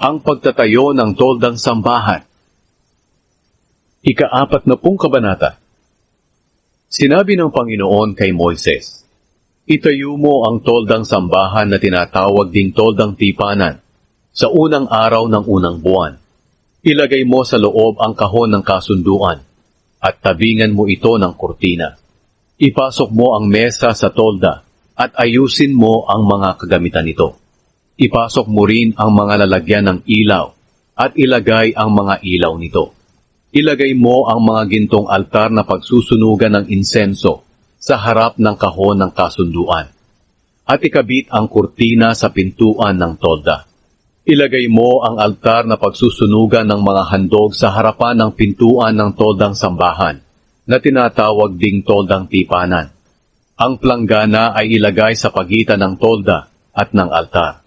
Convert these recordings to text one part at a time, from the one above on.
Ang pagtatayo ng toldang sambahan. Ika-40 kabanata. Sinabi ng Panginoon kay Moises, "Itayo mo ang toldang sambahan na tinatawag ding toldang tipanan sa unang araw ng unang buwan. Ilagay mo sa loob ang kahon ng kasunduan at tabingan mo ito ng kurtina. Ipasok mo ang mesa sa tolda at ayusin mo ang mga kagamitan nito. Ipasok mo rin ang mga lalagyan ng ilaw at ilagay ang mga ilaw nito. Ilagay mo ang mga gintong altar na pagsusunugan ng insenso sa harap ng kahon ng kasunduan. At ikabit ang kurtina sa pintuan ng tolda. Ilagay mo ang altar na pagsusunugan ng mga handog sa harapan ng pintuan ng toldang sambahan na tinatawag ding toldang tipanan. Ang planggana ay ilagay sa pagitan ng tolda at ng altar,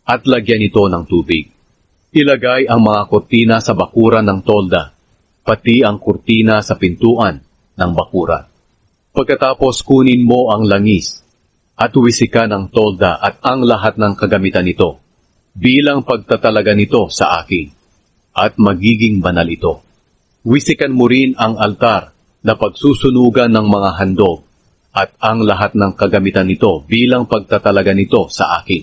at lagyan ito ng tubig. Ilagay ang mga kurtina sa bakuran ng tolda, pati ang kurtina sa pintuan ng bakuran. Pagkatapos kunin mo ang langis, at wisikan ang tolda at ang lahat ng kagamitan nito, bilang pagtatalaga nito sa akin, at magiging banal ito. Wisikan mo rin ang altar na pagsusunugan ng mga handog, at ang lahat ng kagamitan nito bilang pagtatalaga nito sa akin,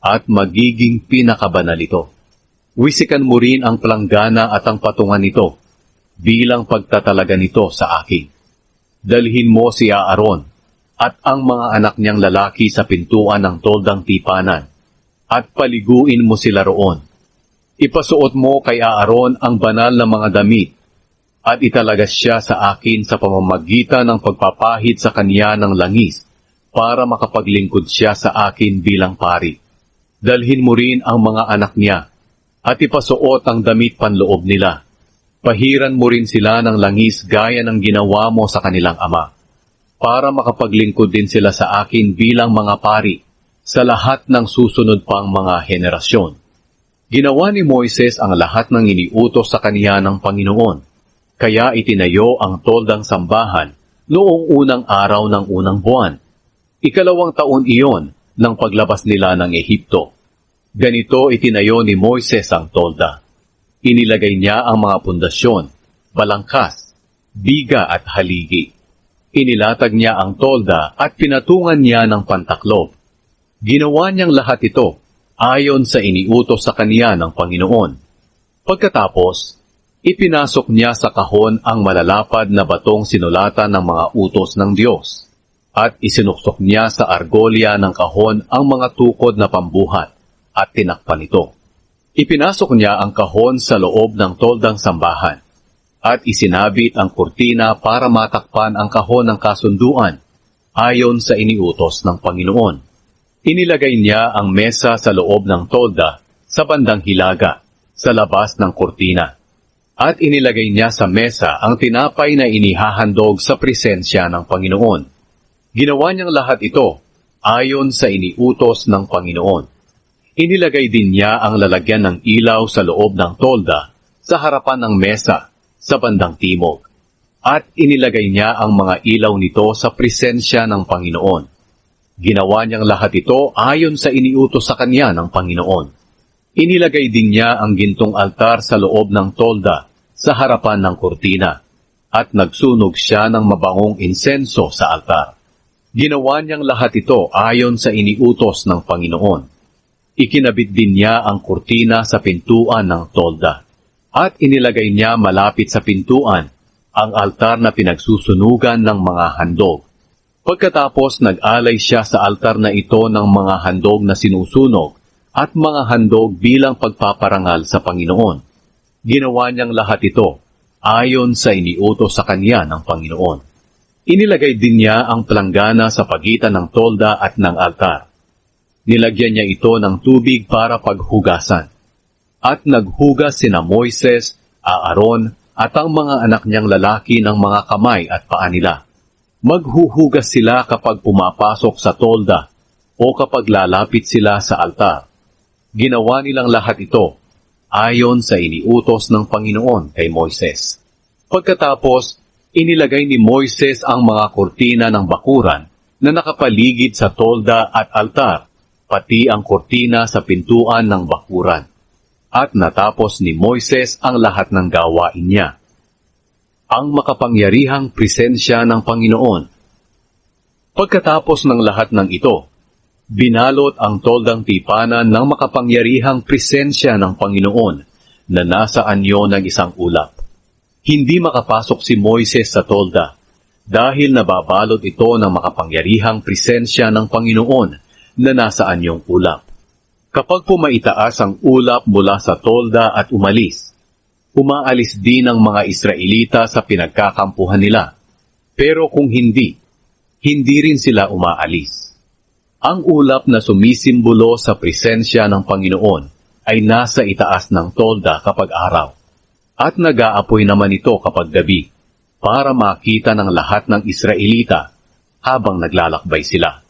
at magiging pinakabanal ito. Wisikan mo rin ang planggana at ang patungan nito, bilang pagtatalaga nito sa akin. Dalhin mo si Aaron at ang mga anak niyang lalaki sa pintuan ng toldang tipanan, at paliguin mo sila roon. Ipasuot mo kay Aaron ang banal na mga damit, at italaga siya sa akin sa pamamagitan ng pagpapahid sa kanya ng langis, para makapaglingkod siya sa akin bilang pari. Dalhin mo rin ang mga anak niya, at ipasuot ang damit panloob nila. Pahiran mo rin sila ng langis gaya ng ginawa mo sa kanilang ama, para makapaglingkod din sila sa akin bilang mga pari, sa lahat ng susunod pang mga henerasyon. Ginawa ni Moises ang lahat ng iniutos sa kaniya ng Panginoon, kaya itinayo ang toldang sambahan noong unang araw ng unang buwan. 2 taon iyon ng paglabas nila ng Ehipto. Ganito itinayo ni Moises ang tolda. Inilagay niya ang mga pundasyon, balangkas, biga at haligi. Inilatag niya ang tolda at pinatungan niya ng pantaklob. Ginawa niyang lahat ito ayon sa iniutos sa kaniya ng Panginoon. Pagkatapos, ipinasok niya sa kahon ang malalapad na batong sinulatan ng mga utos ng Diyos, at isinuksok niya sa argolya ng kahon ang mga tukod na pambuhat, at tinakpan ito. Ipinasok niya ang kahon sa loob ng toldang sambahan, at isinabit ang kurtina para matakpan ang kahon ng kasunduan, ayon sa iniutos ng Panginoon. Inilagay niya ang mesa sa loob ng tolda sa bandang hilaga, sa labas ng kurtina. At inilagay niya sa mesa ang tinapay na inihahandog sa presensya ng Panginoon. Ginawa niyang lahat ito ayon sa iniutos ng Panginoon. Inilagay din niya ang lalagyan ng ilaw sa loob ng tolda sa harapan ng mesa sa bandang timog. At inilagay niya ang mga ilaw nito sa presensya ng Panginoon. Ginawa niyang lahat ito ayon sa iniutos sa kanya ng Panginoon. Inilagay din niya ang gintong altar sa loob ng tolda sa harapan ng kurtina, at nagsunog siya ng mabangong insenso sa altar. Ginawa niyang lahat ito ayon sa iniutos ng Panginoon. Ikinabit din niya ang kurtina sa pintuan ng tolda, at inilagay niya malapit sa pintuan ang altar na pinagsusunugan ng mga handog. Pagkatapos nag-alay siya sa altar na ito ng mga handog na sinusunog at mga handog bilang pagpaparangal sa Panginoon. Ginawa niyang lahat ito ayon sa iniutos sa kanya ng Panginoon. Inilagay din niya ang planggana sa pagitan ng tolda at ng altar. Nilagyan niya ito ng tubig para paghugasan. At naghugas sina Moises, Aaron at ang mga anak niyang lalaki ng mga kamay at paa nila. Maghuhugas sila kapag pumapasok sa tolda o kapag lalapit sila sa altar. Ginawa nilang lahat ito ayon sa iniutos ng Panginoon kay Moises. Pagkatapos, inilagay ni Moises ang mga kurtina ng bakuran na nakapaligid sa tolda at altar, pati ang kurtina sa pintuan ng bakuran. at natapos ni Moises ang lahat ng gawain niya. Ang makapangyarihang presensya ng Panginoon. Pagkatapos ng lahat ng ito, binalot ang toldang tipanan ng makapangyarihang presensya ng Panginoon na nasa anyo ng isang ulap. Hindi makapasok si Moises sa tolda dahil nababalot ito ng makapangyarihang presensya ng Panginoon na nasa anyong ulap. Kapag pumaitaas ang ulap mula sa tolda at umalis, umaalis din ang mga Israelita sa pinagkakampuhan nila. Pero kung hindi rin sila umaalis. Ang ulap na sumisimbolo sa presensya ng Panginoon ay nasa itaas ng tolda kapag araw, at nag-aapoy naman ito kapag gabi, para makita ng lahat ng Israelita habang naglalakbay sila.